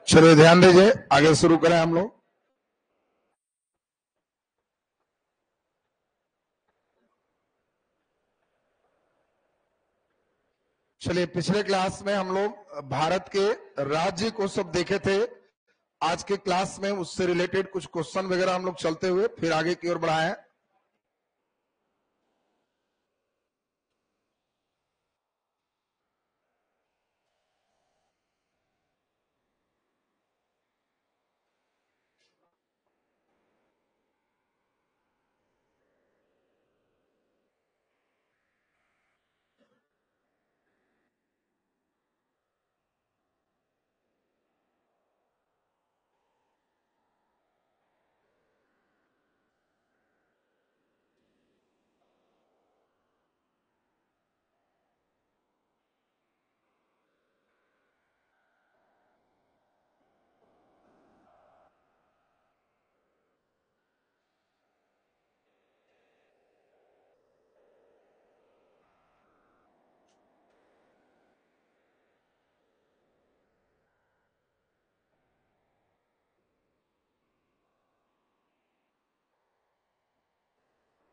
चलिए ध्यान दीजिए, आगे शुरू करें हम लोग। चलिए, पिछले क्लास में हम लोग भारत के राज्य को सब देखे थे। आज के क्लास में उससे रिलेटेड कुछ क्वेश्चन वगैरह हम लोग चलते हुए फिर आगे की ओर बढ़ाएं।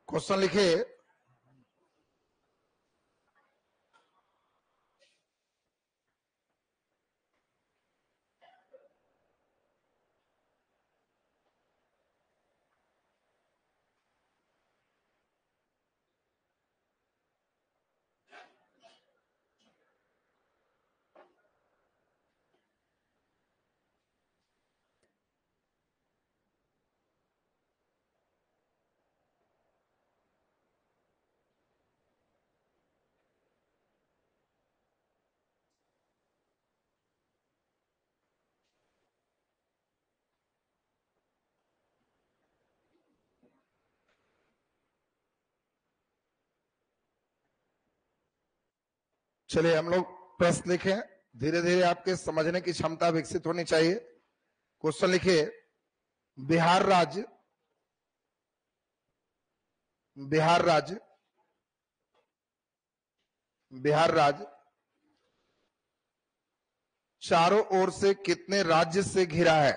क्वेश्चन लिखिए। चलिए हम लोग प्रश्न लिखें। धीरे धीरे आपके समझने की क्षमता विकसित होनी चाहिए। क्वेश्चन लिखिए। बिहार राज्य बिहार राज्य बिहार राज्य चारों ओर से कितने राज्य से घिरा है?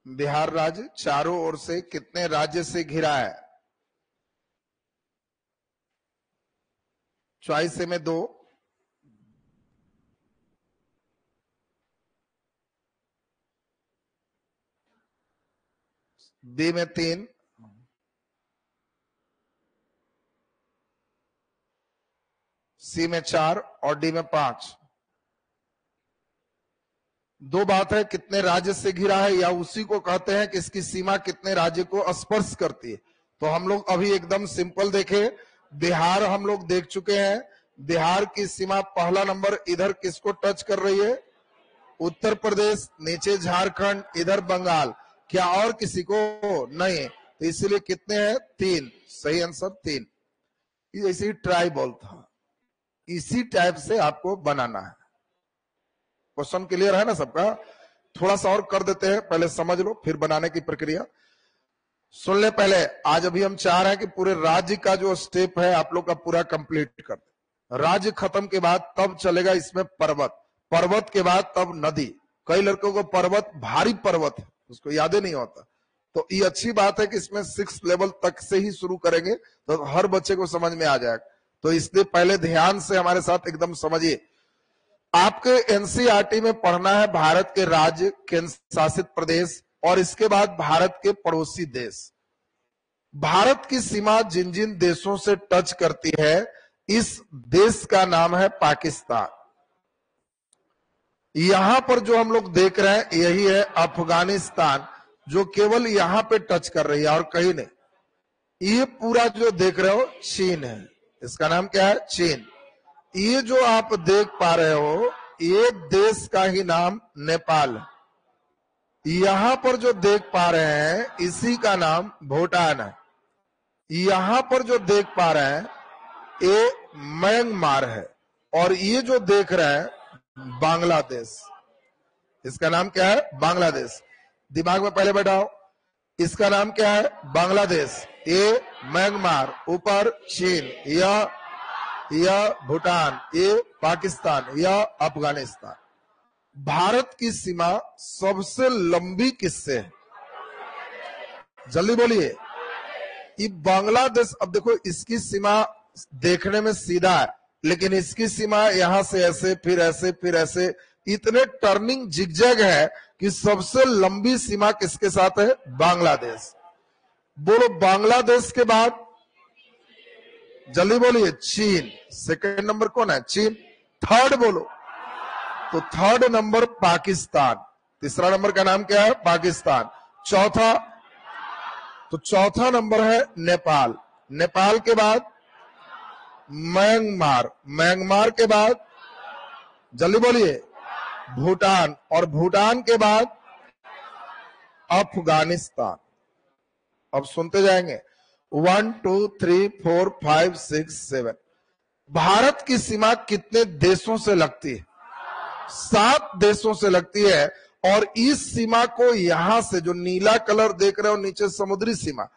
बिहार राज्य चारों ओर से कितने राज्य से घिरा है? चॉइस ए में 2, बी में 3, सी में 4 और डी में 5। दो बात है, कितने राज्य से घिरा है या उसी को कहते हैं कि इसकी सीमा कितने राज्य को स्पर्श करती है। तो हम लोग अभी एकदम सिंपल देखे। बिहार हम लोग देख चुके हैं। बिहार की सीमा पहला नंबर इधर किसको टच कर रही है? उत्तर प्रदेश, नीचे झारखंड, इधर बंगाल। क्या और किसी को? नहीं। तो इसलिए कितने हैं? 3। सही आंसर 3। ये ऐसे ही ट्राई बॉल था, इसी टाइप से आपको बनाना है। क्वेश्चन क्लियर है ना सबका? थोड़ा सा और कर देते हैं, पहले समझ लो फिर बनाने की प्रक्रिया सुन ले। पहले आज अभी हम चाह रहे हैं कि पूरे राज्य का जो स्टेप है आप लोग का पूरा कंप्लीट कर दे। राज्य खत्म के बाद तब चलेगा इसमें पर्वत, पर्वत के बाद तब नदी। कई लड़कों को पर्वत भारी पर्वत है उसको याद ही नहीं होता, तो ये अच्छी बात है कि इसमें 6 लेवल तक से ही शुरू करेंगे तो हर बच्चे को समझ में आ जाएगा। तो इसलिए पहले ध्यान से हमारे साथ एकदम समझिए। आपके एनसीईआरटी में पढ़ना है भारत के राज्य, केंद्र शासित प्रदेश और इसके बाद भारत के पड़ोसी देश। भारत की सीमा जिन जिन देशों से टच करती है, इस देश का नाम है पाकिस्तान। यहां पर जो हम लोग देख रहे हैं यही है अफगानिस्तान, जो केवल यहां पे टच कर रही है और कहीं नहीं। ये पूरा जो देख रहे हो चीन है, इसका नाम क्या है? चीन। ये जो आप देख पा रहे हो ये देश का ही नाम नेपाल है। यहां पर जो देख पा रहे हैं इसी का नाम भूटान है। यहां पर जो देख पा रहे हैं ये म्यांमार है और ये जो देख रहे हैं बांग्लादेश, इसका नाम क्या है? बांग्लादेश। दिमाग में पहले बैठाओ, इसका नाम क्या है? बांग्लादेश। ये म्यांमार, ऊपर चीन, यह भूटान, ये पाकिस्तान, यह अफगानिस्तान। भारत की सीमा सबसे लंबी किससे है? जल्दी बोलिए। ये बांग्लादेश। अब देखो इसकी सीमा देखने में सीधा है लेकिन इसकी सीमा यहां से ऐसे फिर ऐसे फिर ऐसे, इतने टर्निंग जिगजैग है कि सबसे लंबी सीमा किसके साथ है? बांग्लादेश। बोलो बांग्लादेश के बाद जल्दी बोलिए चीन। सेकंड नंबर कौन है? चीन। थर्ड बोलो तो थर्ड नंबर पाकिस्तान। तीसरा नंबर का नाम क्या है? पाकिस्तान। चौथा, तो चौथा नंबर है नेपाल। नेपाल के बाद म्यांमार, म्यांमार के बाद जल्दी बोलिए भूटान और भूटान के बाद अफगानिस्तान। अब सुनते जाएंगे 1 2 3 4 5 6 7। भारत की सीमा कितने देशों से लगती है? 7 देशों से लगती है। और इस सीमा को यहां से जो नीला कलर देख रहे हो नीचे समुद्री सीमा,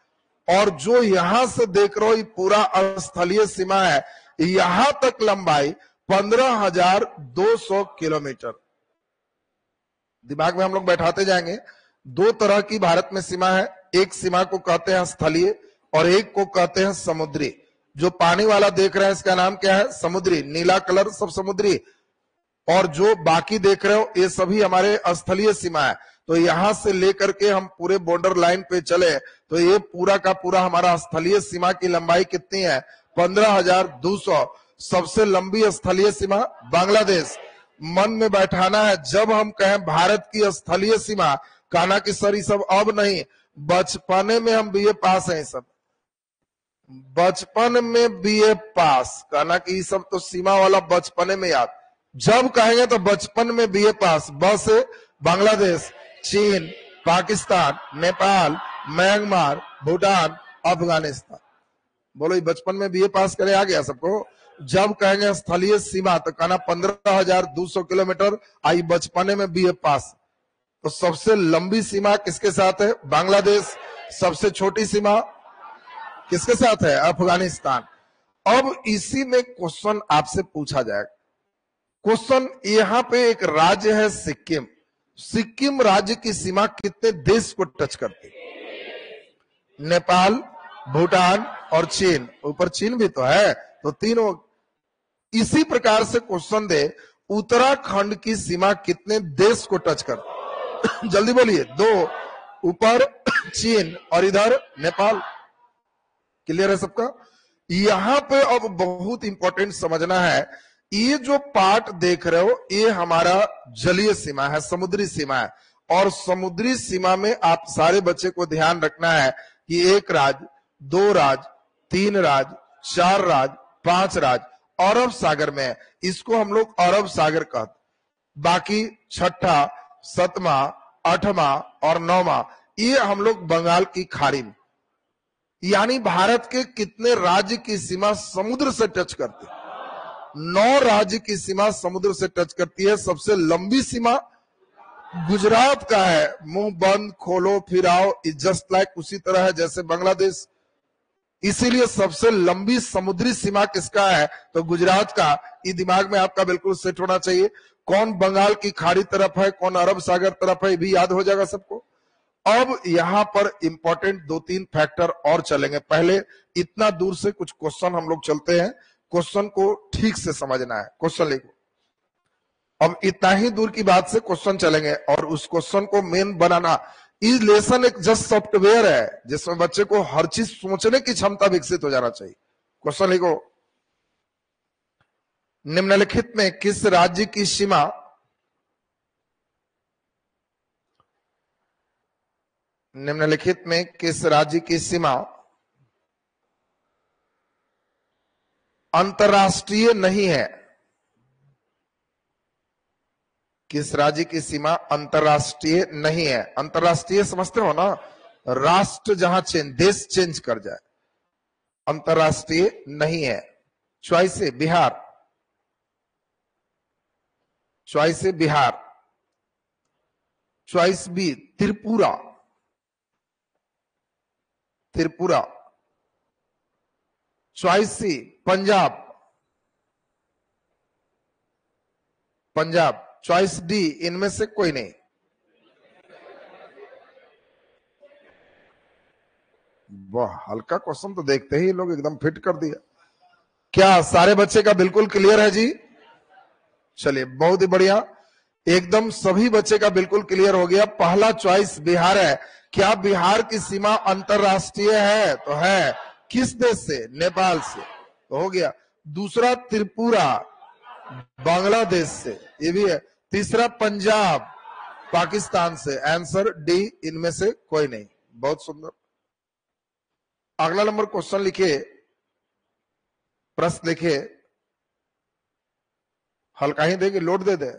और जो यहां से देख रहे हो ये पूरा स्थलीय सीमा है, यहां तक लंबाई 15,200 किलोमीटर। दिमाग में हम लोग बैठाते जाएंगे। 2 तरह की भारत में सीमा है, एक सीमा को कहते हैं स्थलीय और एक को कहते हैं समुद्री। जो पानी वाला देख रहे हैं इसका नाम क्या है? समुद्री। नीला कलर सब समुद्री, और जो बाकी देख रहे हो ये सभी हमारे स्थलीय सीमा है। तो यहां से लेकर के हम पूरे बॉर्डर लाइन पे चले तो ये पूरा का पूरा हमारा स्थलीय सीमा की लंबाई कितनी है? 15,200। सबसे लंबी स्थलीय सीमा बांग्लादेश। मन में बैठाना है, जब हम कहें भारत की स्थलीय सीमा, कहना कि सर ये सब अब नहीं, बचपने में हम बीए पास हैं, सब बचपन में बीए पास, कहना कि ये सब तो सीमा वाला बचपने में याद। जब कहेंगे तो बचपन में बीए पास। बस बांग्लादेश, चीन, पाकिस्तान, नेपाल, म्यांमार, भूटान, अफगानिस्तान। बोलो ये बचपन में बीए पास करे आ गया सबको। जब कहेंगे स्थलीय सीमा तो कहना 15,200 किलोमीटर, आई बचपने में बीए पास। तो सबसे लंबी सीमा किसके साथ है? बांग्लादेश। सबसे छोटी सीमा किसके साथ है? अफगानिस्तान। अब इसी में क्वेश्चन आपसे पूछा जाएगा। क्वेश्चन, यहां पे एक राज्य है सिक्किम। सिक्किम राज्य की सीमा कितने देश को टच करती है? नेपाल, भूटान और चीन। ऊपर चीन भी तो है, तो तीनों। इसी प्रकार से क्वेश्चन दे, उत्तराखंड की सीमा कितने देश को टच करती? जल्दी बोलिए। 2, ऊपर चीन और इधर नेपाल। क्लियर है सबका? यहां पे अब बहुत इंपॉर्टेंट समझना है, ये जो पार्ट देख रहे हो ये हमारा जलीय सीमा है, समुद्री सीमा है। और समुद्री सीमा में आप सारे बच्चे को ध्यान रखना है कि 1 राज्य, 2 राज्य, 3 राज्य, 4 राज्य, 5 राज्य अरब सागर में है। इसको हम लोग अरब सागर कहते। बाकी 6ठा, 7वां, 8वां और 9वां ये हम लोग बंगाल की खाड़ी में। यानी भारत के कितने राज्य की सीमा समुद्र से टच करती है? 9 राज्य की सीमा समुद्र से टच करती है। सबसे लंबी सीमा गुजरात का है। मुंह बंद खोलो फिर आओ, जस्ट लाइक उसी तरह है जैसे बांग्लादेश। इसीलिए सबसे लंबी समुद्री सीमा किसका है? तो गुजरात का। ये दिमाग में आपका बिल्कुल सेट होना चाहिए। कौन बंगाल की खाड़ी तरफ है, कौन अरब सागर तरफ है, भी याद हो जाएगा सबको। अब यहां पर इंपॉर्टेंट 2-3 फैक्टर और चलेंगे। पहले इतना दूर से कुछ क्वेश्चन हम लोग चलते हैं, क्वेश्चन को ठीक से समझना है। क्वेश्चन लिखो। अब इतना ही दूर की बात से क्वेश्चन चलेंगे और उस क्वेश्चन को मेन बनाना। ये लेसन एक जस्ट सॉफ्टवेयर है जिसमें बच्चे को हर चीज सोचने की क्षमता विकसित हो जाना चाहिए। क्वेश्चन लिखो। निम्नलिखित में किस राज्य की सीमा निम्नलिखित में किस राज्य की सीमा अंतरराष्ट्रीय नहीं है? किस राज्य की सीमा अंतरराष्ट्रीय नहीं है? अंतरराष्ट्रीय समझते हो ना, राष्ट्र जहां देश चेंज कर जाए, अंतरराष्ट्रीय नहीं है। Choice A Bihar, choice A Bihar, choice B Tripura, Tripura, choice C Punjab, Punjab, choice D इनमें से कोई नहीं। वाह, हल्का क्वेश्चन तो देखते ही लोग एकदम फिट कर दिया। क्या सारे बच्चे का बिल्कुल क्लियर है जी? चलिए बहुत ही बढ़िया, एकदम सभी बच्चे का बिल्कुल क्लियर हो गया। पहला चॉइस बिहार है। क्या बिहार की सीमा अंतरराष्ट्रीय है? तो है। किस देश से? नेपाल से, तो हो गया। दूसरा त्रिपुरा, बांग्लादेश से, ये भी है। तीसरा पंजाब, पाकिस्तान से। आंसर डी इनमें से कोई नहीं। बहुत सुंदर। अगला नंबर क्वेश्चन लिखिए, प्रश्न लिखिए। हल्का ही देगी, लोड दे दे?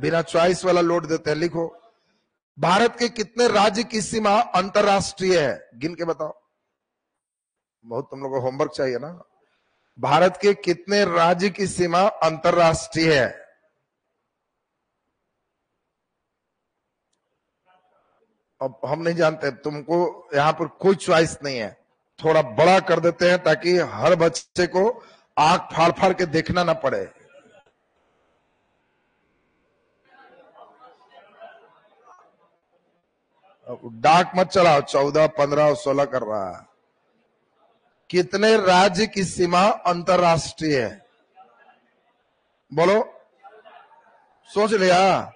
बिना चॉइस वाला लोड देते हैं। लिखो। भारत के कितने राज्य की सीमा अंतरराष्ट्रीय है? गिन के बताओ। बहुत तुम लोगों को होमवर्क चाहिए ना। भारत के कितने राज्य की सीमा अंतरराष्ट्रीय है? अब हम नहीं जानते, तुमको यहां पर कोई चॉइस नहीं है। थोड़ा बड़ा कर देते हैं ताकि हर बच्चे को आंख फाड़ फाड़ के देखना ना पड़े। डाक मत चलाओ, 14, 15 और 16 कर रहा है। कितने राज्य की सीमा अंतरराष्ट्रीय है? बोलो। सोच लिया?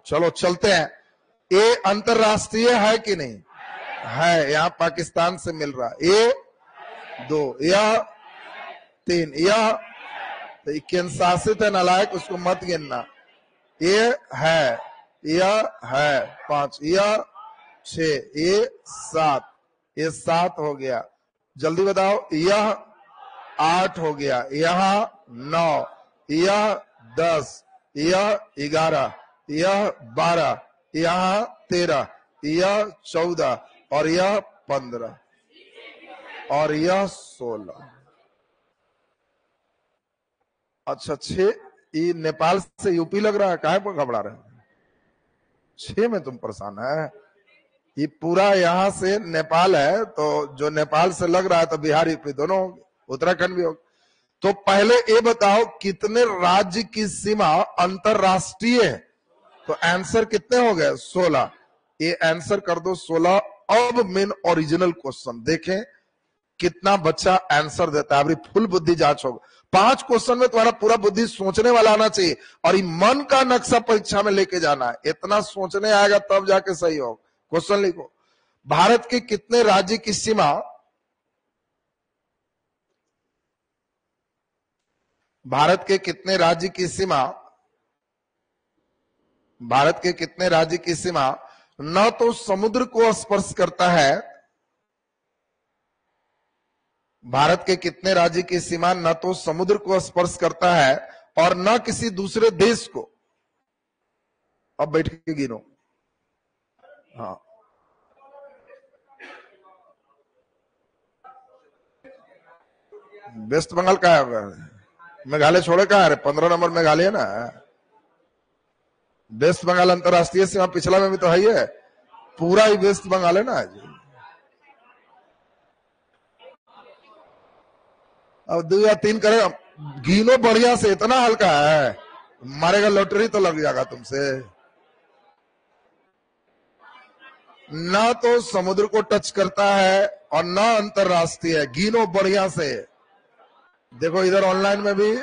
चलो चलते हैं। ये अंतरराष्ट्रीय है कि नहीं है? यहां पाकिस्तान से मिल रहा। ये 2, यह 3, यह तो केंद्र शासित है, नालायक, उसको मत गिनना। ये है, यह है 5, यह 6, ये 7, ये 7 हो गया। जल्दी बताओ। यह 8 हो गया, यह 9, यह 10, यह 11, यह 12, यह 13, यह 14 और यह 15 और यह 16। अच्छा 6। ये नेपाल से यूपी लग रहा है, काहे पर घबरा रहे हैं? 6 में तुम परेशान है? ये पूरा यहां से नेपाल है, तो जो नेपाल से लग रहा है तो बिहार यूपी दोनों होंगे, उत्तराखंड भी होगा। तो पहले ये बताओ कितने राज्य की सीमा अंतरराष्ट्रीय है? तो आंसर कितने हो गए? 16। ये आंसर कर दो 16। अब मेन ओरिजिनल क्वेश्चन देखें कितना बच्चा आंसर देता है। अभी फुल बुद्धि जांच होगा। 5 क्वेश्चन में तुम्हारा पूरा बुद्धि सोचने वाला आना चाहिए और ये मन का नक्शा परीक्षा में लेके जाना है। इतना सोचने आएगा तब जाके सही होगा। क्वेश्चन लिखो। भारत के कितने राज्य की सीमा भारत के कितने राज्य की सीमा भारत के कितने राज्य की सीमा न तो समुद्र को स्पर्श करता है? भारत के कितने राज्य की सीमा न तो समुद्र को स्पर्श करता है और न किसी दूसरे देश को? अब बैठ के गिनो। हाँ, वेस्ट बंगाल का है, मेघालय छोड़े कहा है? 15 नंबर मेघालय है ना। वेस्ट बंगाल अंतरराष्ट्रीय सीमा पिछला में भी तो है ही है, पूरा ही वेस्ट बंगाल है ना। अब 2 या 3 करे, गिनो बढ़िया से, इतना हल्का है, मारेगा लॉटरी तो लग जाएगा तुमसे। ना तो समुद्र को टच करता है और ना अंतरराष्ट्रीय है, गिनो बढ़िया से। देखो इधर ऑनलाइन में भी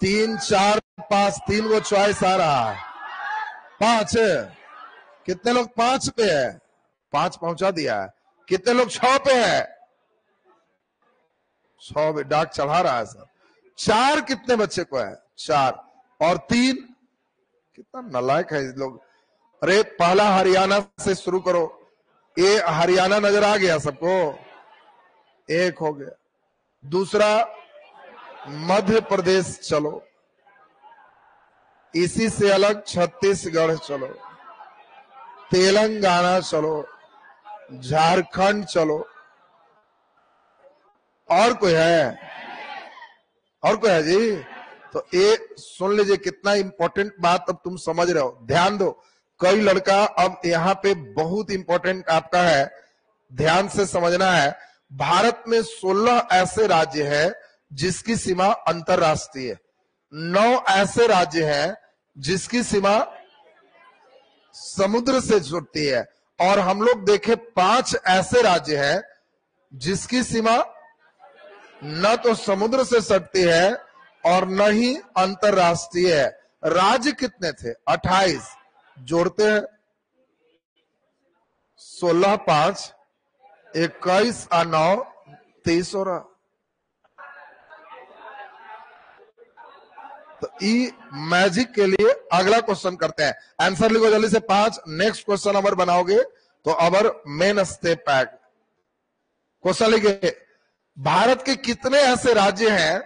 3, 4, 5, 3 गो चॉइस आ रहा है। 5 कितने लोग 5 पे है? 5 पहुंचा दिया है। कितने लोग 6 पे है? 6 पे डाक चढ़ा रहा है सर। 4 कितने बच्चे को है? 4 और 3, कितना नालायक है लोग। अरे पहला हरियाणा से शुरू करो, ये हरियाणा नजर आ गया सबको? 1 हो गया। दूसरा मध्य प्रदेश चलो, इसी से अलग छत्तीसगढ़ चलो, तेलंगाना चलो, झारखंड चलो। और कोई है? और कोई है जी? तो ये सुन लीजिए कितना इंपॉर्टेंट बात अब तुम समझ रहे हो, ध्यान दो। कई लड़का अब यहाँ पे बहुत इंपॉर्टेंट आपका है, ध्यान से समझना है। भारत में 16 ऐसे राज्य हैं जिसकी सीमा अंतरराष्ट्रीय है, 9 ऐसे राज्य हैं जिसकी सीमा समुद्र से जुड़ती है, और हम लोग देखे 5 ऐसे राज्य हैं जिसकी सीमा न तो समुद्र से सटती है और न ही अंतरराष्ट्रीय है। राज्य कितने थे? 28। जोड़ते हैं 16, 5, 21 और 9, 23 हो रहा। तो ई मैजिक के लिए अगला क्वेश्चन करते हैं, आंसर लिखो जल्दी से 5। नेक्स्ट क्वेश्चन अगर बनाओगे तो अबर मेन स्टेप पैक क्वेश्चन लिखे। भारत के कितने ऐसे राज्य हैं,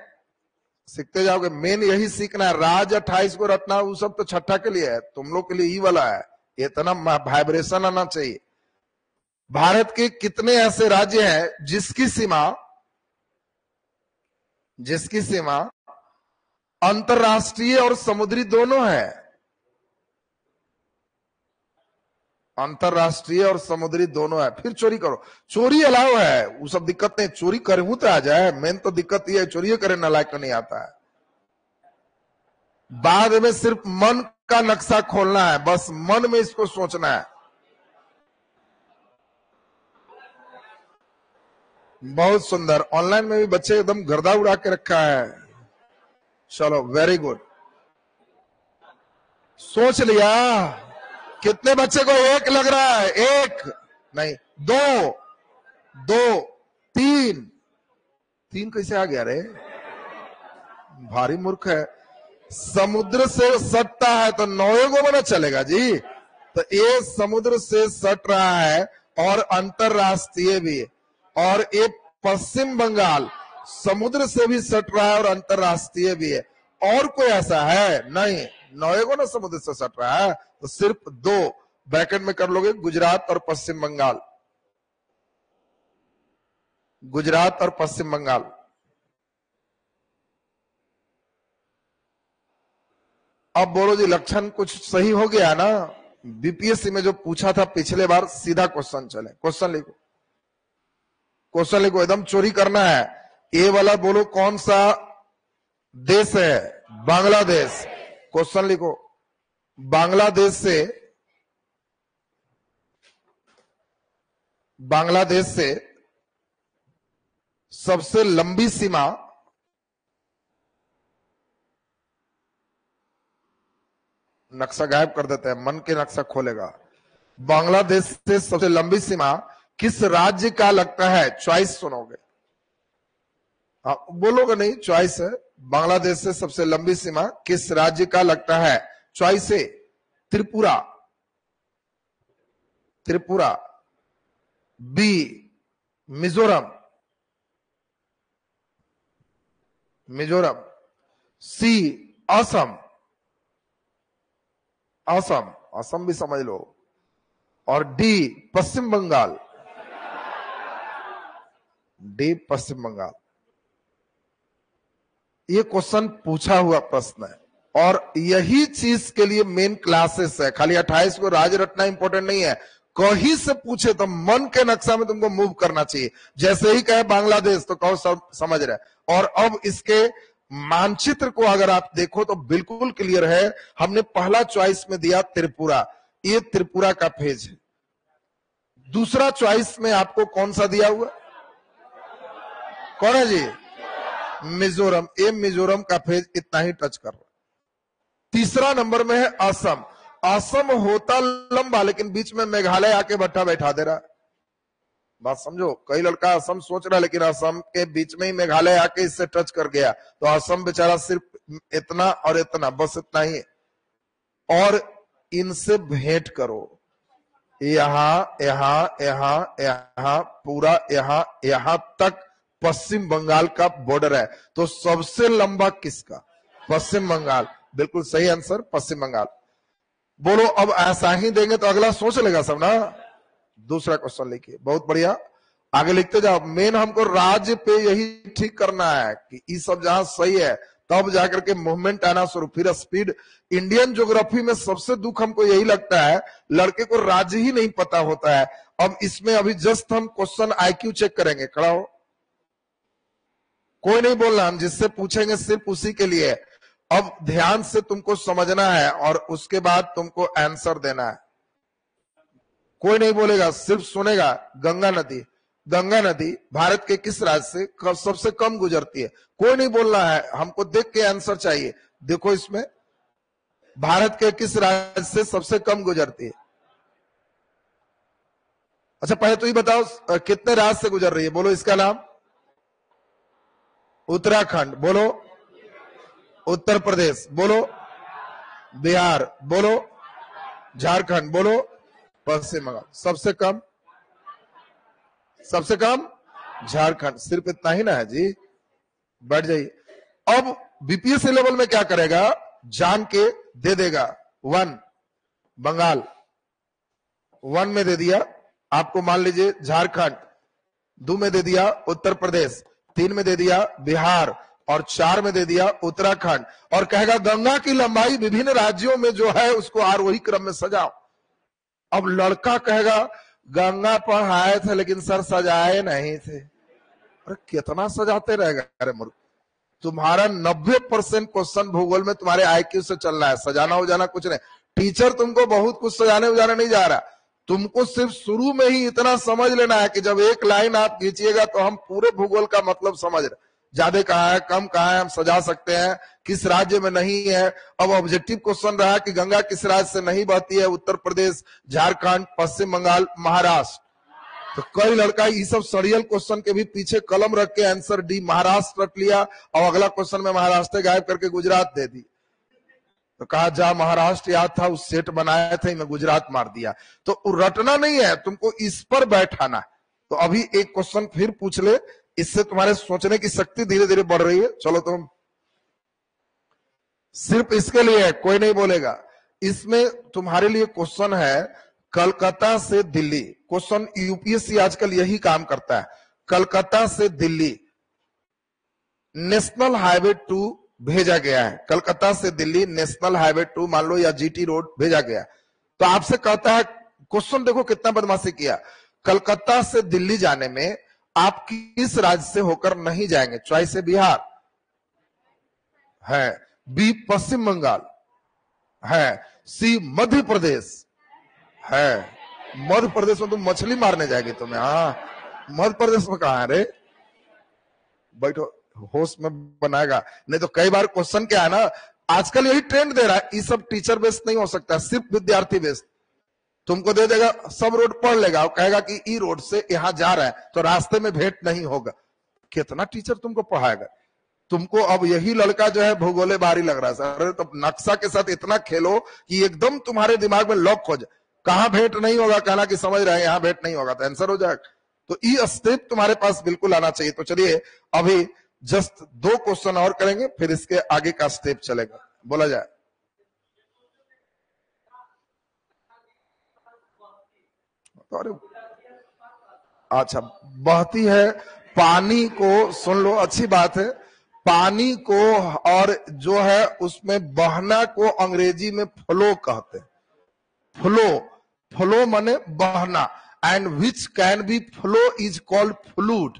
सीखते जाओगे, मेन यही सीखना है। राज्य 28 को रटना, वो सब तो छठा के लिए है, तुम लोग के लिए ई वाला है, इतना वाइब्रेशन आना चाहिए। भारत के कितने ऐसे राज्य हैं जिसकी सीमा अंतरराष्ट्रीय और समुद्री दोनों है? अंतरराष्ट्रीय और समुद्री दोनों है। फिर चोरी करो, चोरी अलाउ है, वो सब दिक्कत नहीं, चोरी करूं तो आ जाए, मेन तो दिक्कत ये है चोरी करे नालायक नहीं आता है। बाद में सिर्फ मन का नक्शा खोलना है, बस मन में इसको सोचना है। बहुत सुंदर, ऑनलाइन में भी बच्चे एकदम गर्दा उड़ा के रखा है। चलो वेरी गुड, सोच लिया। कितने बच्चे को 1 लग रहा है? 1 नहीं, 2, 3 कैसे आ गया रे? भारी मूर्ख है। समुद्र से सटता है तो 9 को बना चलेगा जी। तो ये समुद्र से सट रहा है और अंतरराष्ट्रीय भी है, और ये पश्चिम बंगाल समुद्र से भी सट रहा है और अंतरराष्ट्रीय भी है। और कोई ऐसा है? नहीं, 9 को ना समुद्र से सट रहा है, तो सिर्फ 2 ब्रैकेट में कर लोगे, गुजरात और पश्चिम बंगाल। गुजरात और पश्चिम बंगाल। अब बोलो जी, लक्षण कुछ सही हो गया ना? बीपीएससी में जो पूछा था पिछले बार, सीधा क्वेश्चन चले। क्वेश्चन लिखो, क्वेश्चन लिखो, एकदम चोरी करना है। ए वाला बोलो कौन सा देश है? बांग्लादेश। क्वेश्चन लिखो, बांग्लादेश से सबसे लंबी सीमा नक्शा गायब कर देते हैं, मन के नक्शा खोलेगा। बांग्लादेश से सबसे लंबी सीमा किस राज्य का लगता है? चॉइस सुनोगे, बोलोगे नहीं, चॉइस है। बांग्लादेश से सबसे लंबी सीमा किस राज्य का लगता है? चॉइस है त्रिपुरा, बी मिजोरम, सी असम, असम भी समझ लो, और डी पश्चिम बंगाल, ये क्वेश्चन पूछा हुआ प्रश्न है और यही चीज के लिए मेन क्लासेस है। खाली 28 को राज रटना इंपॉर्टेंट नहीं है, कहीं से पूछे तो मन के नक्शा में तुमको मूव करना चाहिए। जैसे ही कहे बांग्लादेश तो कहो सब समझ रहे। और अब इसके मानचित्र को अगर आप देखो तो बिल्कुल क्लियर है। हमने पहला चॉइस में दिया त्रिपुरा, ये त्रिपुरा का फेज है। दूसरा चॉइस में आपको कौन सा दिया हुआ, कौन है जी? मिजोरम। ये मिजोरम का फेज इतना ही टच कर रहा। तीसरा नंबर में है असम। असम होता लंबा लेकिन बीच में मेघालय आके भट्टा बैठा दे रहा। बात समझो, कई लड़का असम सोच रहा लेकिन असम के बीच में ही मेघालय आके इससे टच कर गया, तो असम बेचारा सिर्फ इतना और इतना, बस इतना ही। और इनसे भेंट करो, यहां यहां यहां यहां पूरा यहां तक पश्चिम बंगाल का बॉर्डर है। तो सबसे लंबा किसका? पश्चिम बंगाल। बिल्कुल सही आंसर, पश्चिम बंगाल। बोलो अब ऐसा ही देंगे तो अगला सोच लेगा सब ना। दूसरा क्वेश्चन लिखिए, बहुत बढ़िया, आगे लिखते जाओ। मेन हमको राज्य पे यही ठीक करना है कि ये सब जहां सही है तब जाकर के मूवमेंट आना शुरू, फिर स्पीड। इंडियन ज्योग्राफी में सबसे दुख हमको यही लगता है, लड़के को राज्य ही नहीं पता होता है। अब इसमें अभी जस्ट हम क्वेश्चन आईक्यू चेक करेंगे। खड़ा हो, कोई नहीं बोलना, हम जिससे पूछेंगे सिर्फ उसी के लिए। अब ध्यान से तुमको समझना है और उसके बाद तुमको आंसर देना है। कोई नहीं बोलेगा, सिर्फ सुनेगा। गंगा नदी, गंगा नदी भारत के किस राज्य से सबसे कम गुजरती है? कोई नहीं बोलना है, हमको देख के आंसर चाहिए। देखो इसमें भारत के किस राज्य से सबसे कम गुजरती है? अच्छा पहले तो ये बताओ कितने राज्य से गुजर रही है? बोलो इसका नाम। उत्तराखंड बोलो, उत्तर प्रदेश बोलो, बिहार बोलो, झारखंड बोलो, पश्चिम बंगाल। सबसे कम, सबसे कम झारखंड। सिर्फ इतना ही ना है जी, बैठ जाइए। अब बीपीएससी लेवल में क्या करेगा, जान के दे देगा। 1 बंगाल, 1 में दे दिया आपको, मान लीजिए झारखंड। 2 में दे दिया उत्तर प्रदेश, 3 में दे दिया बिहार और 4 में दे दिया उत्तराखंड। और कहेगा गंगा की लंबाई विभिन्न राज्यों में जो है उसको आरोही क्रम में सजाओ। अब लड़का कहेगा गंगा पर आए थे लेकिन सर सजाए नहीं थे। अरे कितना सजाते रहेगा? अरे मूर्ख, तुम्हारा 90% क्वेश्चन भूगोल में तुम्हारे आईक्यू से चलना है, सजाना उजाना कुछ नहीं। टीचर तुमको बहुत कुछ सजाने उजाने नहीं जा रहा, तुमको सिर्फ शुरू में ही इतना समझ लेना है कि जब एक लाइन आप खींचिएगा तो हम पूरे भूगोल का मतलब समझ रहे। ज्यादा कहाँ है, कम कहाँ है, हम सजा सकते हैं, किस राज्य में नहीं है। अब ऑब्जेक्टिव क्वेश्चन रहा कि गंगा किस राज्य से नहीं बहती है? उत्तर प्रदेश, झारखंड, पश्चिम बंगाल, महाराष्ट्र। तो कई लड़का ये सब सरियल क्वेश्चन के भी पीछे कलम रख के आंसर डी महाराष्ट्र रख लिया और अगला क्वेश्चन में महाराष्ट्र गायब करके गुजरात दे दी। तो कहा जा महाराष्ट्र याद था, उस सेट बनाया था, मैं गुजरात मार दिया। तो रटना नहीं है, तुमको इस पर बैठाना है। तो अभी एक क्वेश्चन फिर पूछ ले, इससे तुम्हारे सोचने की शक्ति धीरे धीरे बढ़ रही है। चलो तुम सिर्फ इसके लिए, कोई नहीं बोलेगा। इसमें तुम्हारे लिए क्वेश्चन है कलकत्ता से दिल्ली। क्वेश्चन यूपीएससी आजकल यही काम करता है। कलकत्ता से दिल्ली नेशनल हाईवे 2 भेजा गया है। कलकत्ता से दिल्ली नेशनल हाईवे 2 मान लो या जीटी रोड भेजा गया। तो आपसे कहता है, क्वेश्चन देखो कितना बदमाशी किया। कलकत्ता से दिल्ली जाने में आप किस राज्य से होकर नहीं जाएंगे? चॉइस है बिहार है, बी पश्चिम बंगाल है, सी मध्य प्रदेश है। मध्य प्रदेश में तुम मछली मारने जाएगी तुम्हें? हाँ, मध्य प्रदेश में कहा है रे? बैठो, होश में बनाएगा। नहीं तो कई बार क्वेश्चन क्या है ना, आजकल यही ट्रेंड दे रहा है, ये सब टीचर बेस्ड नहीं हो सकता, सिर्फ विद्यार्थी बेस्ड। तुमको दे देगा, सब रोड पढ़ लेगा और कहेगा कि ई रोड से यहां जा रहा है तो रास्ते में भेंट नहीं होगा। कितना टीचर तुमको पढ़ाएगा? तुमको अब यही लड़का जो है भूगोले बारी लग रहा है सर। तो नक्शा के साथ इतना खेलो कि एकदम तुम्हारे दिमाग में लॉक हो जाए। कहां भेंट नहीं होगा, कहना कि समझ रहे हैं यहां भेंट नहीं होगा तो आंसर हो जाएगा। तो ये स्टेप तुम्हारे पास बिल्कुल आना चाहिए। तो चलिए अभी जस्ट 2 क्वेश्चन और करेंगे, फिर इसके आगे का स्टेप चलेगा। बोला जाए तो। अच्छा, बहती है पानी को सुन लो, अच्छी बात है। पानी को और जो है उसमें बहना को अंग्रेजी में फ्लो कहते हैं। फ्लो, फ्लो माने बहना, and which can be flow is called fluid,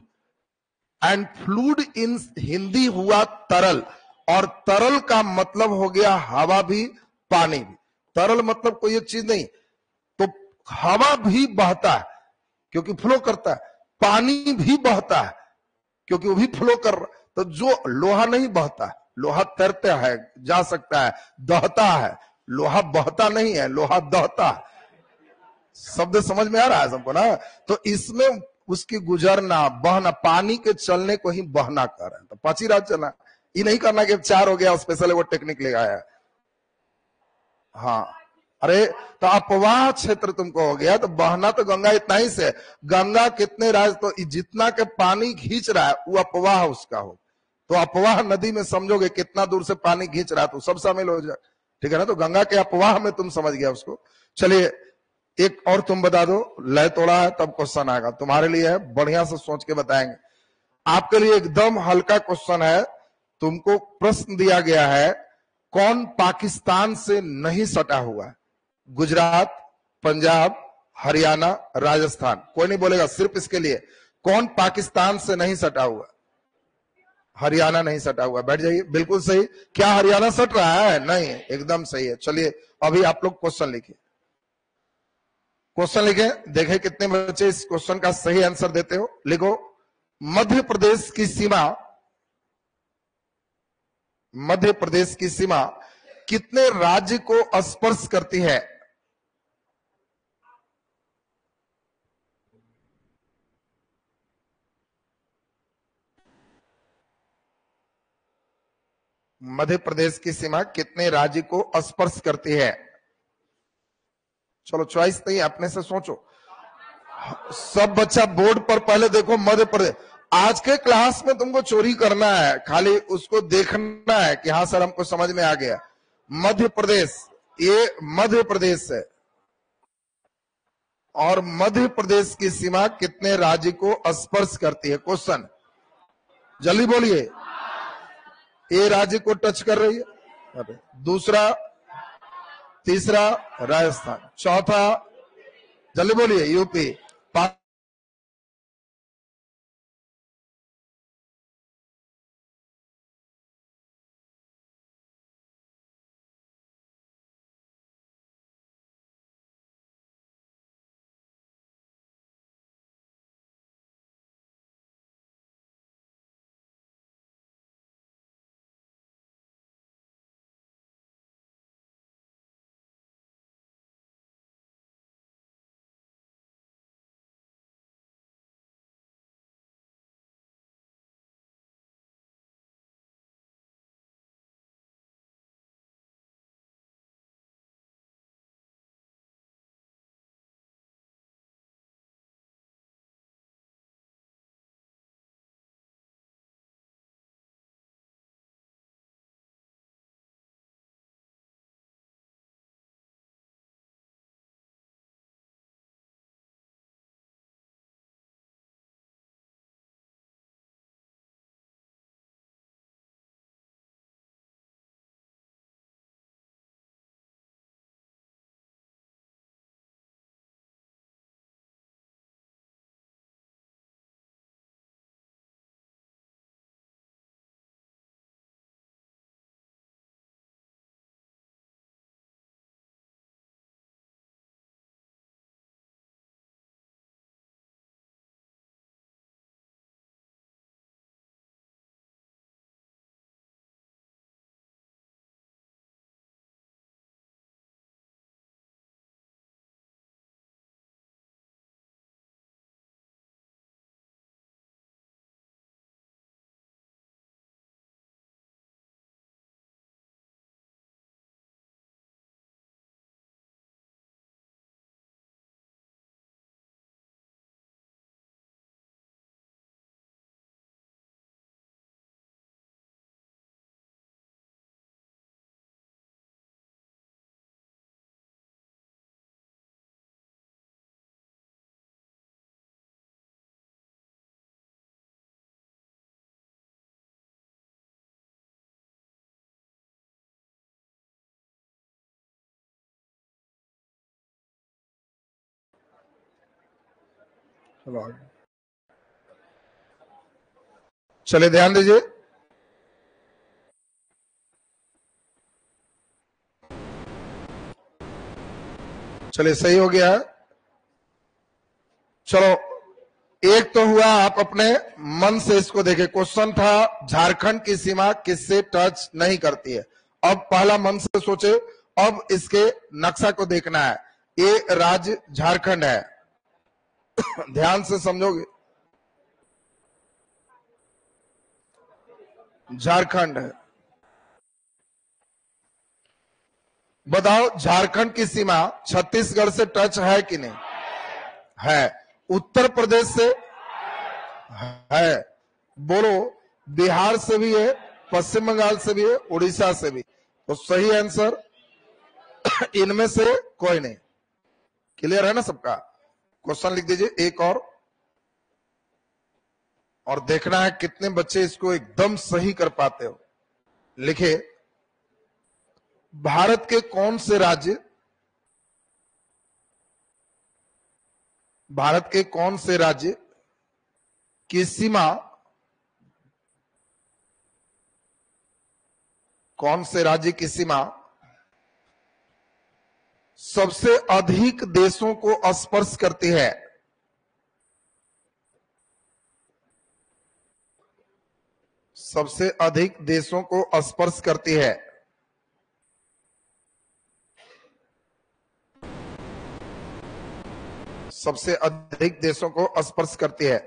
and fluid in Hindi हुआ तरल, और तरल का मतलब हो गया हवा भी, पानी भी। तरल मतलब कोई एक चीज नहीं, तो हवा भी बहता है क्योंकि फ्लो करता है, पानी भी बहता है क्योंकि वो भी फ्लो कर रहा है। तो जो लोहा नहीं बहता है, लोहा तैरता है, जा सकता है, दहता है, लोहा बहता नहीं है, लोहा दहता है। शब्द समझ में आ रहा है सबको ना? तो इसमें उसकी गुजरना, बहना, पानी के चलने को ही बहना कर रहे हैं। तो 5 ही रात चलना, ये नहीं करना कि 4 हो गया स्पेशल वो टेक्निक ले आया। हाँ, अरे तो अपवाह क्षेत्र तुमको हो गया, तो बहना तो गंगा इतना ही से, गंगा कितने राज, तो जितना के पानी खींच रहा है वो अपवाह उसका हो। तो अपवाह नदी में समझोगे कितना दूर से पानी खींच रहा है तो सब शामिल हो जाए, ठीक है ना? तो गंगा के अपवाह में तुम समझ गया उसको। चलिए एक और तुम बता दो, लय तोड़ा है तब क्वेश्चन आएगा तुम्हारे लिए, है बढ़िया से सोच के बताएंगे। आपके लिए एकदम हल्का क्वेश्चन है। तुमको प्रश्न दिया गया है, कौन पाकिस्तान से नहीं सटा हुआ है? गुजरात, पंजाब, हरियाणा, राजस्थान। कोई नहीं बोलेगा, सिर्फ इसके लिए, कौन पाकिस्तान से नहीं सटा हुआ? हरियाणा नहीं सटा हुआ। बैठ जाइए, बिल्कुल सही। क्या हरियाणा सट रहा है? नहीं, एकदम सही है। चलिए अभी आप लोग क्वेश्चन लिखिए, क्वेश्चन लिखे, देखें कितने बच्चे इस क्वेश्चन का सही आंसर देते हो। लिखो, मध्य प्रदेश की सीमा, मध्य प्रदेश की सीमा कितने राज्य को स्पर्श करती है? मध्य प्रदेश की सीमा कितने राज्य को स्पर्श करती है? चलो चॉइस नहीं, अपने से सोचो। सब बच्चा बोर्ड पर पहले देखो, मध्य प्रदेश। आज के क्लास में तुमको चोरी करना है, खाली उसको देखना है कि हाँ सर हमको समझ में आ गया। मध्य प्रदेश, ये मध्य प्रदेश है, और मध्य प्रदेश की सीमा कितने राज्य को स्पर्श करती है? क्वेश्चन जल्दी बोलिए। ए राज्य को टच कर रही है, दूसरा, तीसरा राजस्थान, चौथा जल्दी बोलिए यूपी, चलो आगे। चलिए ध्यान दीजिए, चलिए सही हो गया है। चलो, एक तो हुआ, आप अपने मन से इसको देखें। क्वेश्चन था झारखंड की सीमा किससे टच नहीं करती है। अब पहला मन से सोचे, अब इसके नक्शा को देखना है। ये राज्य झारखंड है, ध्यान से समझोगे, झारखंड है। बताओ झारखंड की सीमा छत्तीसगढ़ से टच है कि नहीं? है। उत्तर प्रदेश से है, बोलो। बिहार से भी है, पश्चिम बंगाल से भी है, उड़ीसा से भी। तो सही आंसर इनमें से कोई नहीं। क्लियर है ना सबका? क्वेश्चन लिख दीजिए एक और देखना है कितने बच्चे इसको एकदम सही कर पाते हो। लिखे, भारत के कौन से राज्य, भारत के कौन से राज्य की सीमा, कौन से राज्य की सीमा सबसे अधिक देशों को स्पर्श करती है? सबसे अधिक देशों को स्पर्श करती है। सबसे अधिक देशों को स्पर्श करती है।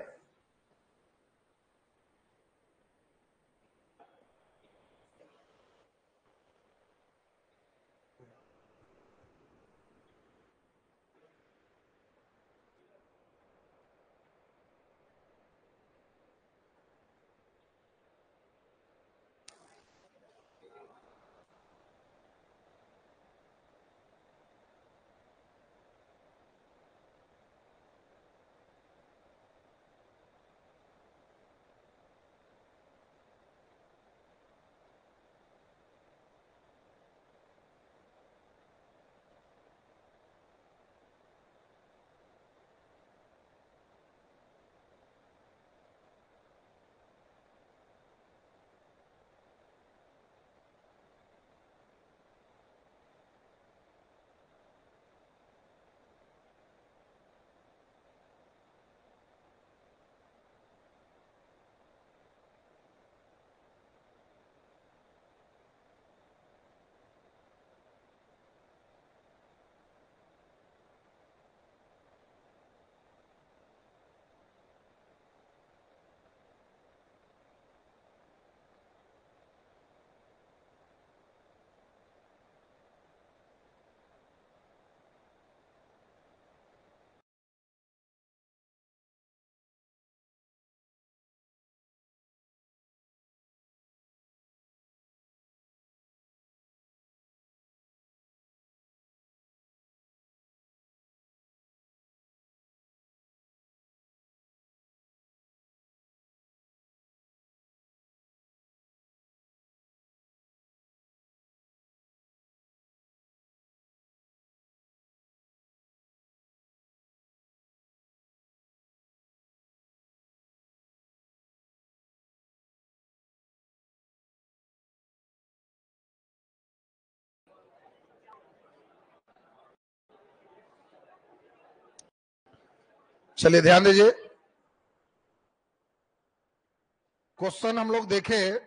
चलिए ध्यान दीजिए, क्वेश्चन हम लोग देखें,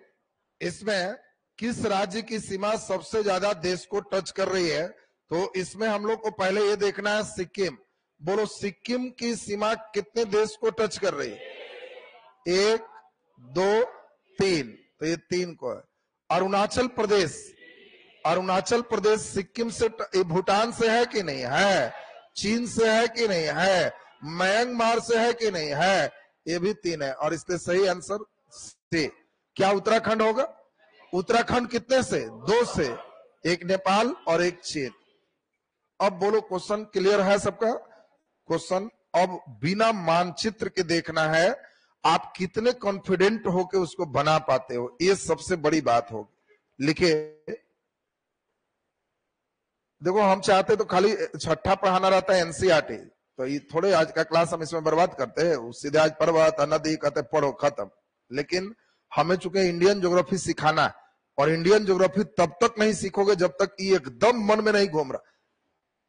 इसमें किस राज्य की सीमा सबसे ज्यादा देश को टच कर रही है। तो इसमें हम लोग को पहले ये देखना है सिक्किम। बोलो, सिक्किम की सीमा कितने देश को टच कर रही है? 1 2 3, तो ये 3 को है। अरुणाचल प्रदेश, अरुणाचल प्रदेश सिक्किम से, भूटान से है कि नहीं है? चीन से है कि नहीं है? म्यांमार से है कि नहीं है? ये भी 3 है, और इसलिए सही आंसर से क्या उत्तराखंड होगा? उत्तराखंड कितने से? 2 से, एक नेपाल और एक चीन। अब बोलो, क्वेश्चन क्लियर है सबका? क्वेश्चन अब बिना मानचित्र के देखना है, आप कितने कॉन्फिडेंट होके उसको बना पाते हो, ये सबसे बड़ी बात होगी। लिखे, देखो हम चाहते तो खाली छठा पढ़ाना रहता है एनसीईआरटी, तो ये थोड़े आज का क्लास हम इसमें बर्बाद करते हैं, सीधे आज पर्वत नदी कहते पढ़ो खत्म। लेकिन हमें चूंकि इंडियन ज्योग्राफी सिखाना है, और इंडियन ज्योग्राफी तब तक नहीं सीखोगे जब तक ये एकदम मन में नहीं घूम रहा,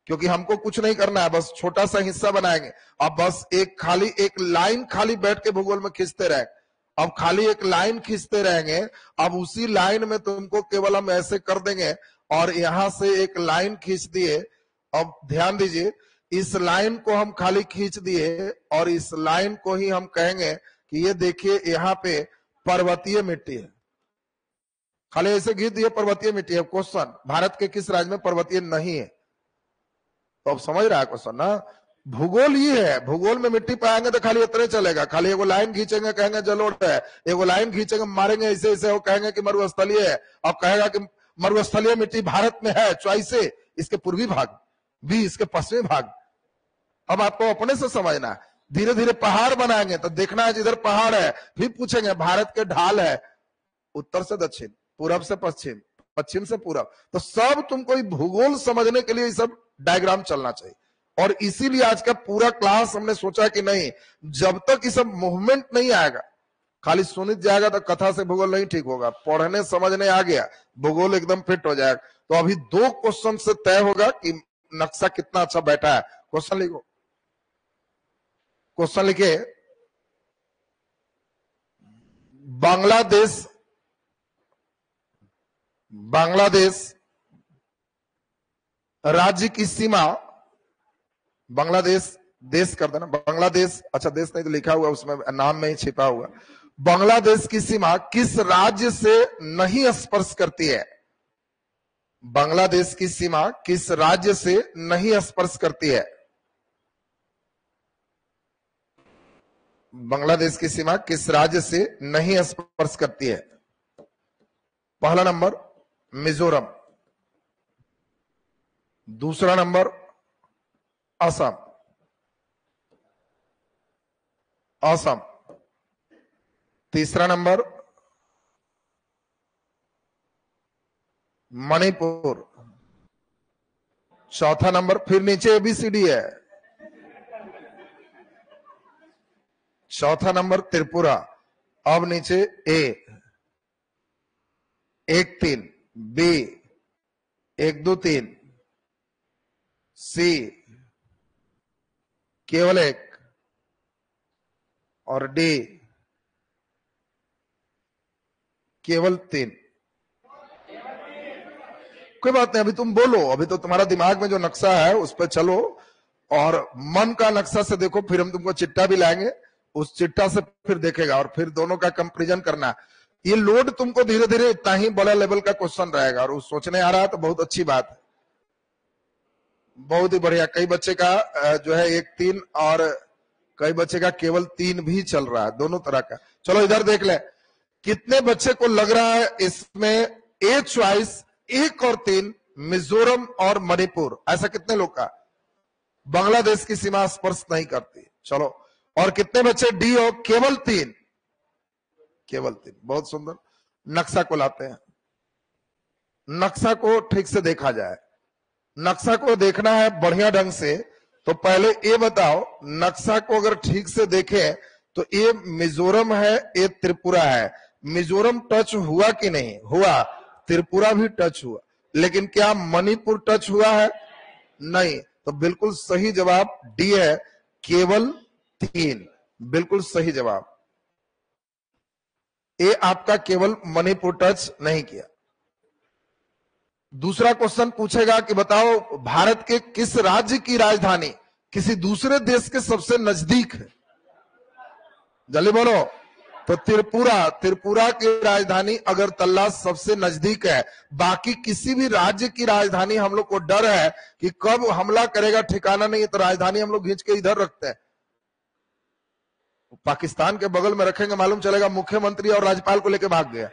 क्योंकि हमको कुछ नहीं करना है, बस छोटा सा हिस्सा बनाएंगे। अब बस एक लाइन खाली बैठ के भूगोल में खींचते रहे, अब खाली एक लाइन खींचते रहेंगे। अब उसी लाइन में तुमको केवल हम ऐसे कर देंगे, और यहां से एक लाइन खींच दिए। अब ध्यान दीजिए, इस लाइन को हम खाली खींच दिए, और इस लाइन को ही हम कहेंगे कि ये देखिए यहाँ पे पर्वतीय मिट्टी है। खाली ऐसे खींच दिए पर्वतीय मिट्टी है। क्वेश्चन, भारत के किस राज्य में पर्वतीय नहीं है? तो अब समझ रहा है क्वेश्चन ना? भूगोल ये है, भूगोल में मिट्टी पाएंगे तो खाली इतने चलेगा, खाली एगो लाइन खींचेंगे कहेंगे जलोढ़ है, एगो लाइन खींचेंगे मारेंगे ऐसे ऐसे, वो कहेंगे कि मरुस्थलीय है। अब कहेगा कि मरुस्थलीय मिट्टी भारत में है, चॉइस ए इसके पूर्वी भाग, बी इसके पश्चिमी भाग। अब आपको अपने से समझना है। धीरे धीरे पहाड़ बनाएंगे तो देखना है जिधर पहाड़ है, फिर पूछेंगे भारत के ढाल है, उत्तर से दक्षिण, पूरब से पश्चिम, पश्चिम से पूरब। तो सब तुमको भूगोल समझने के लिए ये सब डायग्राम चलना चाहिए। और इसीलिए आज का पूरा क्लास हमने सोचा कि नहीं, जब तक ये सब मूवमेंट नहीं आएगा, खाली सुनित जाएगा तो कथा से भूगोल नहीं ठीक होगा। पढ़ने समझने आ गया, भूगोल एकदम फिट हो जाएगा। तो अभी 2 क्वेश्चन से तय होगा कि नक्शा कितना अच्छा बैठा है। क्वेश्चन लिखो, क्वेश्चन लिखे, बांग्लादेश राज्य की सीमा, बांग्लादेश देश कर देना, बांग्लादेश, अच्छा देश नहीं तो लिखा हुआ उसमें, नाम में ही छिपा हुआ। बांग्लादेश की सीमा किस राज्य से नहीं स्पर्श करती है? बांग्लादेश की सीमा किस राज्य से नहीं स्पर्श करती है? बांग्लादेश की सीमा किस राज्य से नहीं स्पर्श करती है? पहला नंबर मिजोरम, दूसरा नंबर असम, तीसरा नंबर मणिपुर, चौथा नंबर, फिर नीचे ABCD है, चौथा नंबर त्रिपुरा। अब नीचे A 1 3, B 1 2 3, C केवल 1, और D केवल 3। कोई बात नहीं, अभी तुम बोलो, अभी तो तुम्हारा दिमाग में जो नक्शा है उस पर चलो, और मन का नक्शा से देखो। फिर हम तुमको चिट्टा भी लाएंगे, उस चिट्टा से फिर देखेगा, और फिर दोनों का कंपैरिजन करना। ये लोड तुमको धीरे धीरे इतना ही बड़ा लेवल का क्वेश्चन रहेगा, और उस सोचने आ रहा है तो बहुत अच्छी बात है, बहुत ही बढ़िया। कई बच्चे का जो है 1 3, और कई बच्चे का केवल 3 भी चल रहा है, दोनों तरह का। चलो इधर देख ले, कितने बच्चे को लग रहा है इसमें A चॉइस 1 और 3 मिजोरम और मणिपुर, ऐसा कितने लोग का? बांग्लादेश की सीमा स्पर्श नहीं करती। चलो, और कितने बच्चे D और केवल 3? केवल 3, बहुत सुंदर। नक्शा को लाते हैं, नक्शा को ठीक से देखा जाए। नक्शा को देखना है बढ़िया ढंग से, तो पहले ये बताओ, नक्शा को अगर ठीक से देखें तो ये मिजोरम है, ये त्रिपुरा है। मिजोरम टच हुआ कि नहीं हुआ? त्रिपुरा भी टच हुआ, लेकिन क्या मणिपुर टच हुआ है? नहीं। तो बिल्कुल सही जवाब डी है, केवल 3, बिल्कुल सही जवाब। ये आपका केवल मणिपुर टच नहीं किया। दूसरा क्वेश्चन पूछेगा कि बताओ भारत के किस राज्य की राजधानी किसी दूसरे देश के सबसे नजदीक है? जल्दी बोलो। तो त्रिपुरा की राजधानी अगरतला सबसे नजदीक है। बाकी किसी भी राज्य की राजधानी हम लोग को डर है कि कब हमला करेगा ठिकाना नहीं है, तो राजधानी हम लोग खींच के इधर रखते हैं। पाकिस्तान के बगल में रखेंगे, मालूम चलेगा मुख्यमंत्री और राज्यपाल को लेकर भाग गया,